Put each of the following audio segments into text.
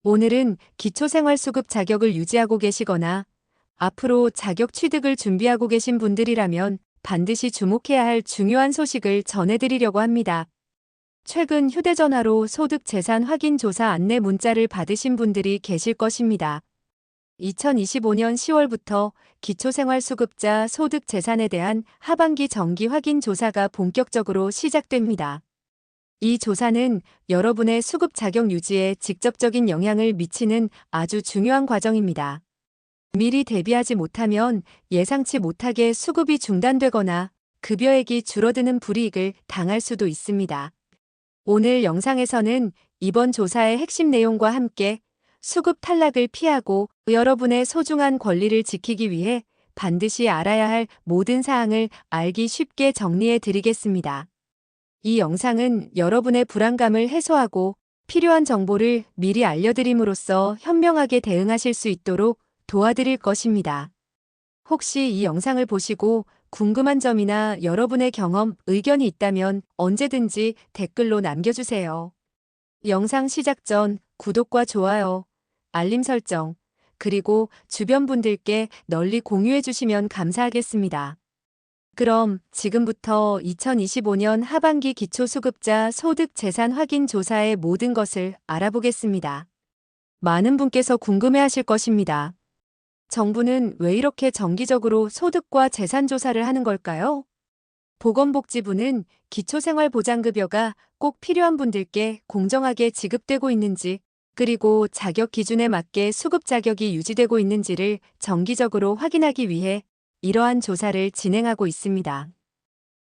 오늘은 기초생활수급 자격을 유지하고 계시거나 앞으로 자격 취득을 준비하고 계신 분들이라면 반드시 주목해야 할 중요한 소식을 전해드리려고 합니다. 최근 휴대전화로 소득재산 확인 조사 안내 문자를 받으신 분들이 계실 것입니다. 2025년 10월부터 기초생활수급자 소득재산에 대한 하반기 정기 확인 조사가 본격적으로 시작됩니다. 이 조사는 여러분의 수급 자격 유지에 직접적인 영향을 미치는 아주 중요한 과정입니다. 미리 대비하지 못하면 예상치 못하게 수급이 중단되거나 급여액이 줄어드는 불이익을 당할 수도 있습니다. 오늘 영상에서는 이번 조사의 핵심 내용과 함께 수급 탈락을 피하고 여러분의 소중한 권리를 지키기 위해 반드시 알아야 할 모든 사항을 알기 쉽게 정리해 드리겠습니다. 이 영상은 여러분의 불안감을 해소하고 필요한 정보를 미리 알려드림으로써 현명하게 대응하실 수 있도록 도와드릴 것입니다. 혹시 이 영상을 보시고 궁금한 점이나 여러분의 경험, 의견이 있다면 언제든지 댓글로 남겨주세요. 영상 시작 전 구독과 좋아요, 알림 설정, 그리고 주변 분들께 널리 공유해 주시면 감사하겠습니다. 그럼 지금부터 2025년 하반기 기초수급자 소득재산 확인 조사의 모든 것을 알아보겠습니다. 많은 분께서 궁금해하실 것입니다. 정부는 왜 이렇게 정기적으로 소득과 재산 조사를 하는 걸까요? 보건복지부는 기초생활보장급여가 꼭 필요한 분들께 공정하게 지급되고 있는지, 그리고 자격 기준에 맞게 수급 자격이 유지되고 있는지를 정기적으로 확인하기 위해 이러한 조사를 진행하고 있습니다.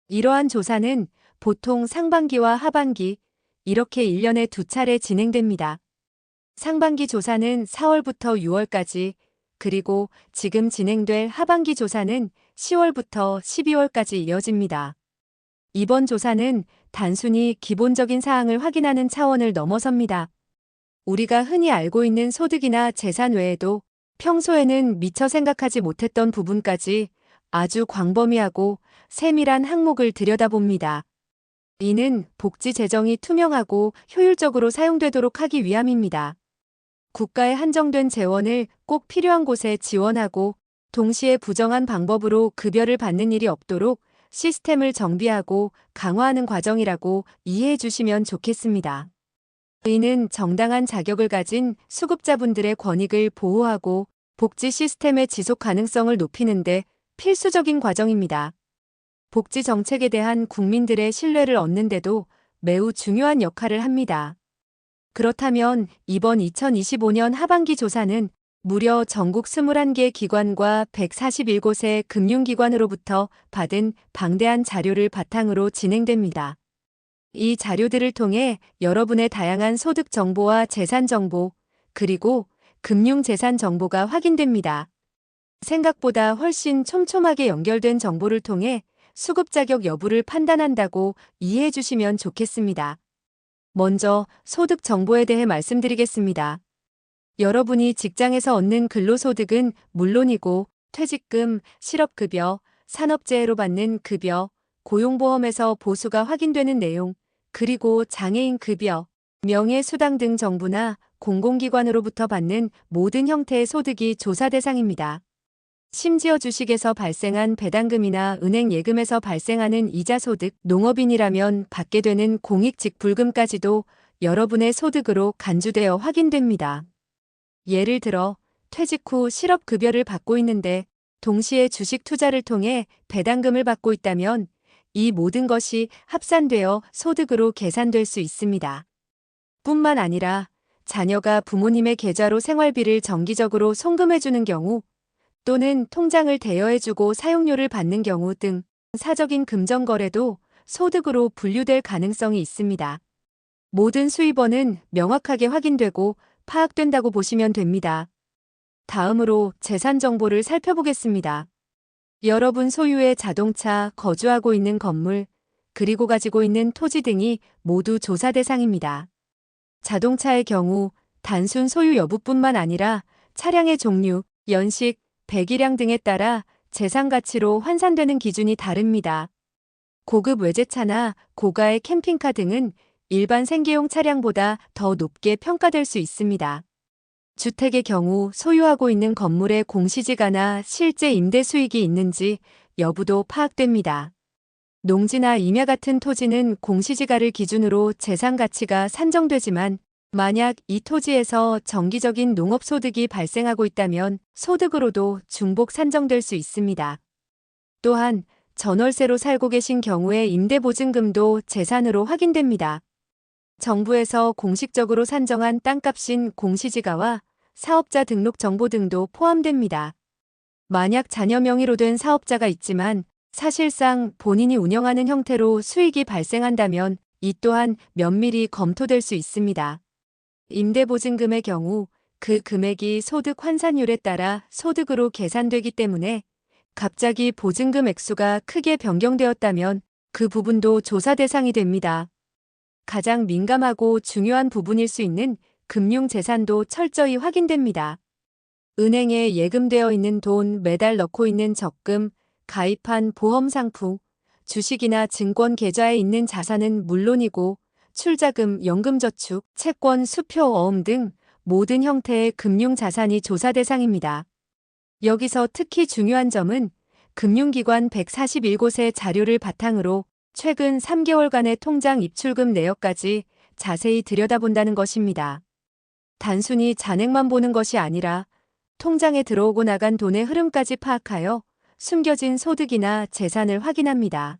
이러한 조사는 보통 상반기와 하반기, 이렇게 1년에 2차례 진행됩니다. 상반기 조사는 4월부터 6월까지, 그리고 지금 진행될 하반기 조사는 10월부터 12월까지 이어집니다. 이번 조사는 단순히 기본적인 사항을 확인하는 차원을 넘어섭니다. 우리가 흔히 알고 있는 소득이나 재산 외에도 평소에는 미처 생각하지 못했던 부분까지 아주 광범위하고 세밀한 항목을 들여다봅니다. 이는 복지 재정이 투명하고 효율적으로 사용되도록 하기 위함입니다. 국가의 한정된 재원을 꼭 필요한 곳에 지원하고 동시에 부정한 방법으로 급여를 받는 일이 없도록 시스템을 정비하고 강화하는 과정이라고 이해해 주시면 좋겠습니다. 이는 정당한 자격을 가진 수급자분들의 권익을 보호하고 복지 시스템의 지속 가능성을 높이는 데 필수적인 과정입니다. 복지 정책에 대한 국민들의 신뢰를 얻는 데도 매우 중요한 역할을 합니다. 그렇다면 이번 2025년 하반기 조사는 무려 전국 21개 기관과 141곳의 금융기관으로부터 받은 방대한 자료를 바탕으로 진행됩니다. 이 자료들을 통해 여러분의 다양한 소득 정보와 재산 정보, 그리고 금융재산 정보가 확인됩니다. 생각보다 훨씬 촘촘하게 연결된 정보를 통해 수급 자격 여부를 판단한다고 이해해 주시면 좋겠습니다. 먼저 소득 정보에 대해 말씀드리겠습니다. 여러분이 직장에서 얻는 근로소득은 물론이고 퇴직금, 실업급여, 산업재해로 받는 급여, 고용보험에서 보수가 확인되는 내용, 그리고 장애인 급여, 명예수당 등 정부나 공공기관으로부터 받는 모든 형태의 소득이 조사 대상입니다. 심지어 주식에서 발생한 배당금이나 은행 예금에서 발생하는 이자 소득, 농업인이라면 받게 되는 공익직불금까지도 여러분의 소득으로 간주되어 확인됩니다. 예를 들어 퇴직 후 실업급여를 받고 있는데 동시에 주식 투자를 통해 배당금을 받고 있다면 이 모든 것이 합산되어 소득으로 계산될 수 있습니다. 뿐만 아니라 자녀가 부모님의 계좌로 생활비를 정기적으로 송금해주는 경우 또는 통장을 대여해주고 사용료를 받는 경우 등 사적인 금전거래도 소득으로 분류될 가능성이 있습니다. 모든 수입원은 명확하게 확인되고 파악된다고 보시면 됩니다. 다음으로 재산 정보를 살펴보겠습니다. 여러분 소유의 자동차, 거주하고 있는 건물, 그리고 가지고 있는 토지 등이 모두 조사 대상입니다. 자동차의 경우 단순 소유 여부뿐만 아니라 차량의 종류, 연식, 배기량 등에 따라 재산 가치로 환산되는 기준이 다릅니다. 고급 외제차나 고가의 캠핑카 등은 일반 생계용 차량보다 더 높게 평가될 수 있습니다. 주택의 경우 소유하고 있는 건물의 공시지가나 실제 임대 수익이 있는지 여부도 파악됩니다. 농지나 임야 같은 토지는 공시지가를 기준으로 재산 가치가 산정되지만 만약 이 토지에서 정기적인 농업소득이 발생하고 있다면 소득으로도 중복 산정될 수 있습니다. 또한 전월세로 살고 계신 경우에 임대보증금도 재산으로 확인됩니다. 정부에서 공식적으로 산정한 땅값인 공시지가와 사업자 등록 정보 등도 포함됩니다. 만약 자녀 명의로 된 사업자가 있지만 사실상 본인이 운영하는 형태로 수익이 발생한다면 이 또한 면밀히 검토될 수 있습니다. 임대보증금의 경우 그 금액이 소득 환산율에 따라 소득으로 계산되기 때문에 갑자기 보증금 액수가 크게 변경되었다면 그 부분도 조사 대상이 됩니다. 가장 민감하고 중요한 부분일 수 있는 금융재산도 철저히 확인됩니다. 은행에 예금되어 있는 돈, 매달 넣고 있는 적금, 가입한 보험상품, 주식이나 증권 계좌에 있는 자산은 물론이고 출자금, 연금저축, 채권, 수표, 어음 등 모든 형태의 금융자산이 조사 대상입니다. 여기서 특히 중요한 점은 금융기관 141곳의 자료를 바탕으로 최근 3개월간의 통장 입출금 내역까지 자세히 들여다본다는 것입니다. 단순히 잔액만 보는 것이 아니라 통장에 들어오고 나간 돈의 흐름까지 파악하여 숨겨진 소득이나 재산을 확인합니다.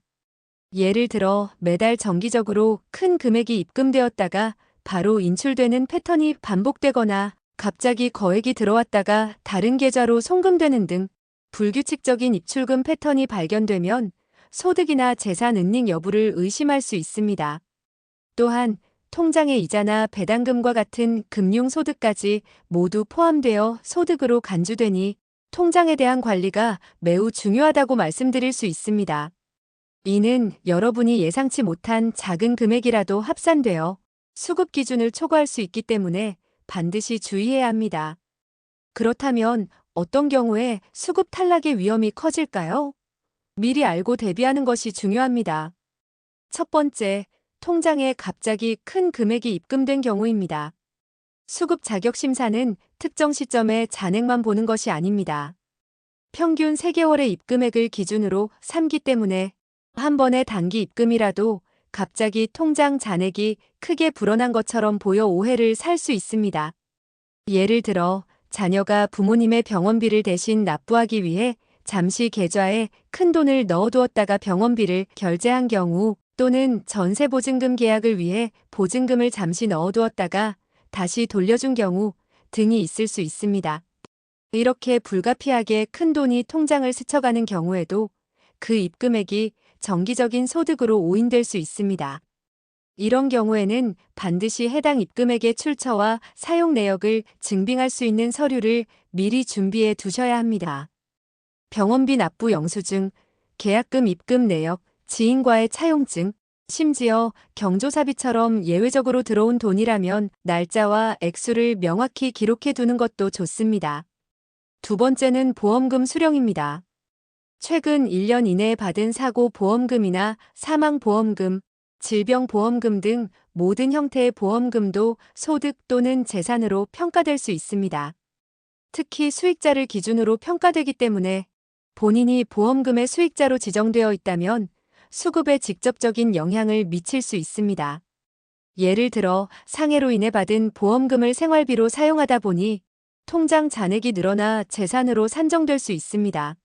예를 들어 매달 정기적으로 큰 금액이 입금되었다가 바로 인출되는 패턴이 반복되거나 갑자기 거액이 들어왔다가 다른 계좌로 송금되는 등 불규칙적인 입출금 패턴이 발견되면 소득이나 재산 은닉 여부를 의심할 수 있습니다. 또한 통장의 이자나 배당금과 같은 금융소득까지 모두 포함되어 소득으로 간주되니 통장에 대한 관리가 매우 중요하다고 말씀드릴 수 있습니다. 이는 여러분이 예상치 못한 작은 금액이라도 합산되어 수급 기준을 초과할 수 있기 때문에 반드시 주의해야 합니다. 그렇다면 어떤 경우에 수급 탈락의 위험이 커질까요? 미리 알고 대비하는 것이 중요합니다. 첫 번째, 통장에 갑자기 큰 금액이 입금된 경우입니다. 수급 자격 심사는 특정 시점에 잔액만 보는 것이 아닙니다. 평균 3개월의 입금액을 기준으로 삼기 때문에 한 번의 단기 입금이라도 갑자기 통장 잔액이 크게 불어난 것처럼 보여 오해를 살 수 있습니다. 예를 들어 자녀가 부모님의 병원비를 대신 납부하기 위해 잠시 계좌에 큰 돈을 넣어두었다가 병원비를 결제한 경우 또는 전세보증금 계약을 위해 보증금을 잠시 넣어두었다가 다시 돌려준 경우 등이 있을 수 있습니다. 이렇게 불가피하게 큰 돈이 통장을 스쳐가는 경우에도 그 입금액이 정기적인 소득으로 오인될 수 있습니다. 이런 경우에는 반드시 해당 입금액의 출처와 사용 내역을 증빙할 수 있는 서류를 미리 준비해 두셔야 합니다. 병원비 납부 영수증, 계약금 입금 내역, 지인과의 차용증, 심지어 경조사비처럼 예외적으로 들어온 돈이라면 날짜와 액수를 명확히 기록해 두는 것도 좋습니다. 두 번째는 보험금 수령입니다. 최근 1년 이내에 받은 사고 보험금이나 사망 보험금, 질병 보험금 등 모든 형태의 보험금도 소득 또는 재산으로 평가될 수 있습니다. 특히 수익자를 기준으로 평가되기 때문에 본인이 보험금의 수익자로 지정되어 있다면 수급에 직접적인 영향을 미칠 수 있습니다. 예를 들어 상해로 인해 받은 보험금을 생활비로 사용하다 보니 통장 잔액이 늘어나 재산으로 산정될 수 있습니다.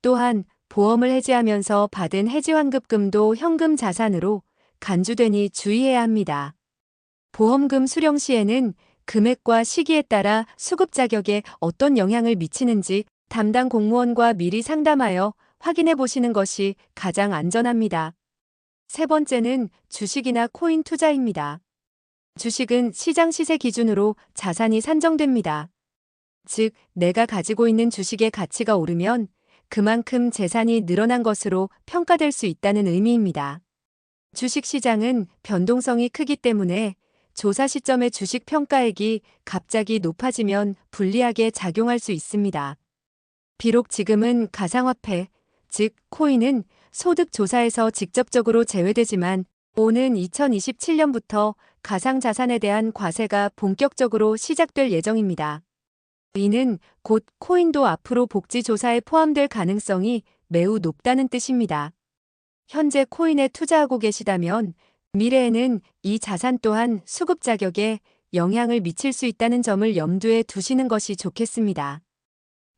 또한 보험을 해지하면서 받은 해지환급금도 현금 자산으로 간주되니 주의해야 합니다. 보험금 수령 시에는 금액과 시기에 따라 수급 자격에 어떤 영향을 미치는지 담당 공무원과 미리 상담하여 확인해 보시는 것이 가장 안전합니다. 세 번째는 주식이나 코인 투자입니다. 주식은 시장 시세 기준으로 자산이 산정됩니다. 즉, 내가 가지고 있는 주식의 가치가 오르면 그만큼 재산이 늘어난 것으로 평가될 수 있다는 의미입니다. 주식시장은 변동성이 크기 때문에 조사 시점의 주식 평가액이 갑자기 높아지면 불리하게 작용할 수 있습니다. 비록 지금은 가상화폐, 즉 코인은 소득 조사에서 직접적으로 제외되지만 오는 2027년부터 가상자산에 대한 과세가 본격적으로 시작될 예정입니다. 이는 곧 코인도 앞으로 복지조사에 포함될 가능성이 매우 높다는 뜻입니다. 현재 코인에 투자하고 계시다면 미래에는 이 자산 또한 수급 자격에 영향을 미칠 수 있다는 점을 염두에 두시는 것이 좋겠습니다.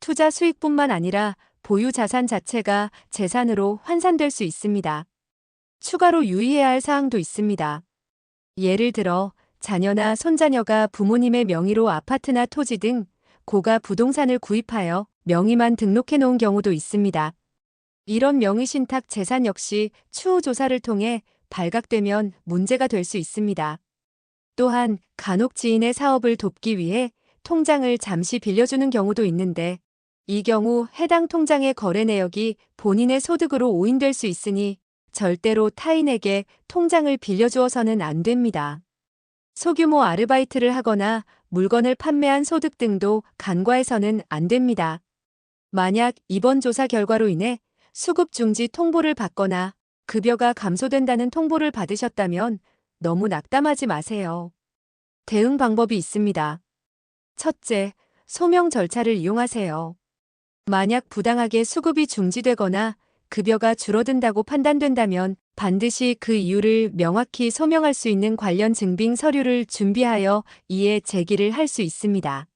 투자 수익뿐만 아니라 보유 자산 자체가 재산으로 환산될 수 있습니다. 추가로 유의해야 할 사항도 있습니다. 예를 들어 자녀나 손자녀가 부모님의 명의로 아파트나 토지 등 고가 부동산을 구입하여 명의만 등록해 놓은 경우도 있습니다. 이런 명의 신탁 재산 역시 추후 조사를 통해 발각되면 문제가 될 수 있습니다. 또한 간혹 지인의 사업을 돕기 위해 통장을 잠시 빌려주는 경우도 있는데 이 경우 해당 통장의 거래 내역이 본인의 소득으로 오인될 수 있으니 절대로 타인에게 통장을 빌려주어서는 안 됩니다. 소규모 아르바이트를 하거나 물건을 판매한 소득 등도 간과해서는 안 됩니다. 만약 이번 조사 결과로 인해 수급 중지 통보를 받거나 급여가 감소된다는 통보를 받으셨다면 너무 낙담하지 마세요. 대응 방법이 있습니다. 첫째, 소명 절차를 이용하세요. 만약 부당하게 수급이 중지되거나 급여가 줄어든다고 판단된다면 반드시 그 이유를 명확히 소명할 수 있는 관련 증빙 서류를 준비하여 이에 제기를 할 수 있습니다.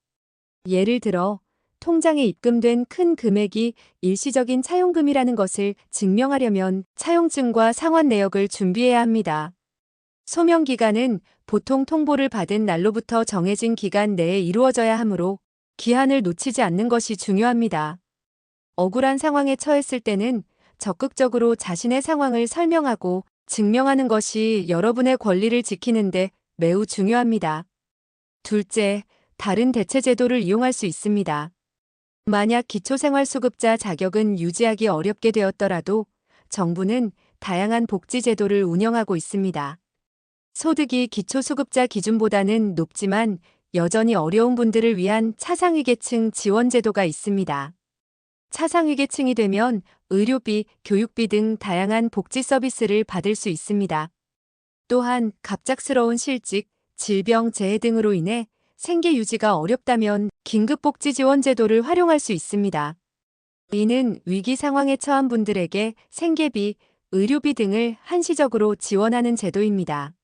예를 들어 통장에 입금된 큰 금액이 일시적인 차용금이라는 것을 증명하려면 차용증과 상환 내역을 준비해야 합니다. 소명 기간은 보통 통보를 받은 날로부터 정해진 기간 내에 이루어져야 하므로 기한을 놓치지 않는 것이 중요합니다. 억울한 상황에 처했을 때는 적극적으로 자신의 상황을 설명하고 증명하는 것이 여러분의 권리를 지키는데 매우 중요합니다. 둘째, 다른 대체 제도를 이용할 수 있습니다. 만약 기초생활수급자 자격은 유지하기 어렵게 되었더라도 정부는 다양한 복지 제도를 운영하고 있습니다. 소득이 기초수급자 기준보다는 높지만 여전히 어려운 분들을 위한 차상위계층 지원 제도가 있습니다. 차상위계층이 되면 의료비, 교육비 등 다양한 복지 서비스를 받을 수 있습니다. 또한 갑작스러운 실직, 질병, 재해 등으로 인해 생계 유지가 어렵다면 긴급복지지원 제도를 활용할 수 있습니다. 이는 위기 상황에 처한 분들에게 생계비, 의료비 등을 한시적으로 지원하는 제도입니다.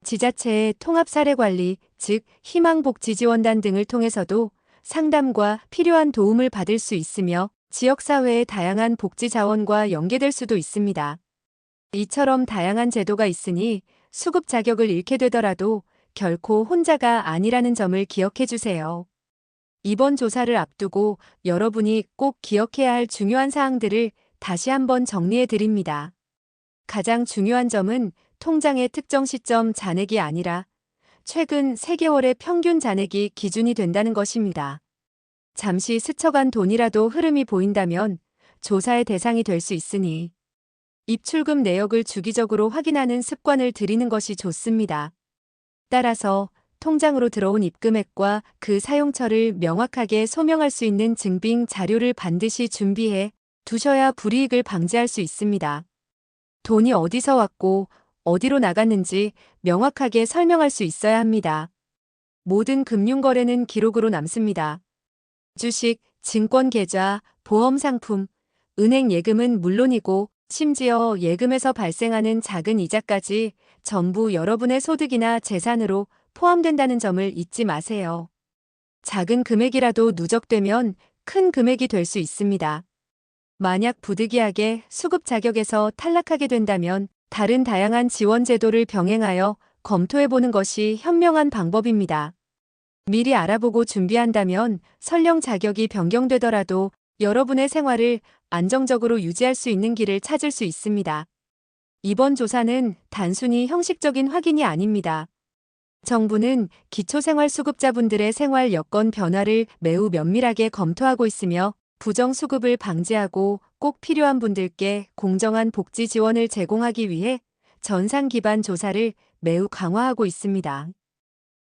지자체의 통합사례관리, 즉 희망복지지원단 등을 통해서도 상담과 필요한 도움을 받을 수 있으며 지역사회의 다양한 복지 자원과 연계될 수도 있습니다. 이처럼 다양한 제도가 있으니 수급 자격을 잃게 되더라도 결코 혼자가 아니라는 점을 기억해 주세요. 이번 조사를 앞두고 여러분이 꼭 기억해야 할 중요한 사항들을 다시 한번 정리해 드립니다. 가장 중요한 점은 통장의 특정 시점 잔액이 아니라 최근 3개월의 평균 잔액이 기준이 된다는 것입니다. 잠시 스쳐간 돈이라도 흐름이 보인다면 조사의 대상이 될 수 있으니 입출금 내역을 주기적으로 확인하는 습관을 들이는 것이 좋습니다. 따라서 통장으로 들어온 입금액과 그 사용처를 명확하게 소명할 수 있는 증빙 자료를 반드시 준비해 두셔야 불이익을 방지할 수 있습니다. 돈이 어디서 왔고 어디로 나갔는지 명확하게 설명할 수 있어야 합니다. 모든 금융거래는 기록으로 남습니다. 주식, 증권 계좌, 보험 상품, 은행 예금은 물론이고 심지어 예금에서 발생하는 작은 이자까지 전부 여러분의 소득이나 재산으로 포함된다는 점을 잊지 마세요. 작은 금액이라도 누적되면 큰 금액이 될 수 있습니다. 만약 부득이하게 수급 자격에서 탈락하게 된다면 다른 다양한 지원 제도를 병행하여 검토해보는 것이 현명한 방법입니다. 미리 알아보고 준비한다면 설령 자격이 변경되더라도 여러분의 생활을 안정적으로 유지할 수 있는 길을 찾을 수 있습니다. 이번 조사는 단순히 형식적인 확인이 아닙니다. 정부는 기초생활수급자분들의 생활 여건 변화를 매우 면밀하게 검토하고 있으며 부정수급을 방지하고 꼭 필요한 분들께 공정한 복지 지원을 제공하기 위해 전산 기반 조사를 매우 강화하고 있습니다.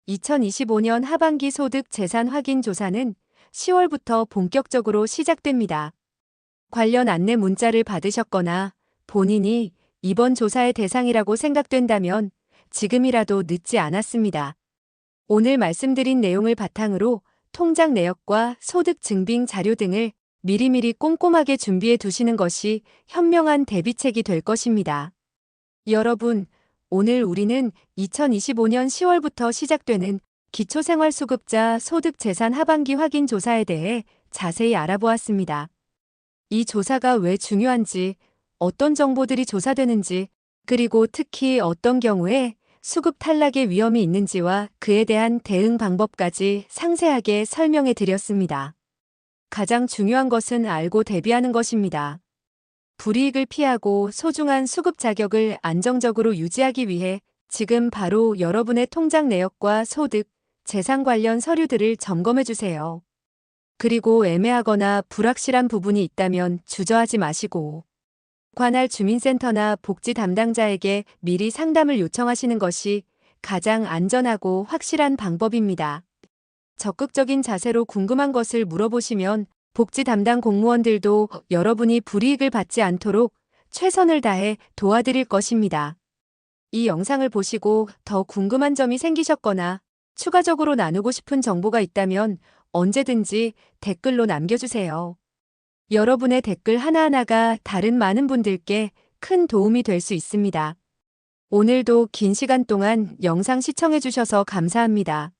2025년 하반기 소득 재산 확인 조사는 10월부터 본격적으로 시작됩니다. 관련 안내 문자를 받으셨거나 본인이 이번 조사의 대상이라고 생각된다면 지금이라도 늦지 않았습니다. 오늘 말씀드린 내용을 바탕으로 통장 내역과 소득 증빙 자료 등을 미리미리 꼼꼼하게 준비해 두시는 것이 현명한 대비책이 될 것입니다. 여러분, 오늘 우리는 2025년 10월부터 시작되는 기초생활수급자 소득재산 하반기 확인 조사에 대해 자세히 알아보았습니다. 이 조사가 왜 중요한지, 어떤 정보들이 조사되는지, 그리고 특히 어떤 경우에 수급 탈락의 위험이 있는지와 그에 대한 대응 방법까지 상세하게 설명해 드렸습니다. 가장 중요한 것은 알고 대비하는 것입니다. 불이익을 피하고 소중한 수급 자격을 안정적으로 유지하기 위해 지금 바로 여러분의 통장 내역과 소득, 재산 관련 서류들을 점검해 주세요. 그리고 애매하거나 불확실한 부분이 있다면 주저하지 마시고 관할 주민센터나 복지 담당자에게 미리 상담을 요청하시는 것이 가장 안전하고 확실한 방법입니다. 적극적인 자세로 궁금한 것을 물어보시면 복지 담당 공무원들도 여러분이 불이익을 받지 않도록 최선을 다해 도와드릴 것입니다. 이 영상을 보시고 더 궁금한 점이 생기셨거나 추가적으로 나누고 싶은 정보가 있다면 언제든지 댓글로 남겨주세요. 여러분의 댓글 하나하나가 다른 많은 분들께 큰 도움이 될 수 있습니다. 오늘도 긴 시간 동안 영상 시청해주셔서 감사합니다.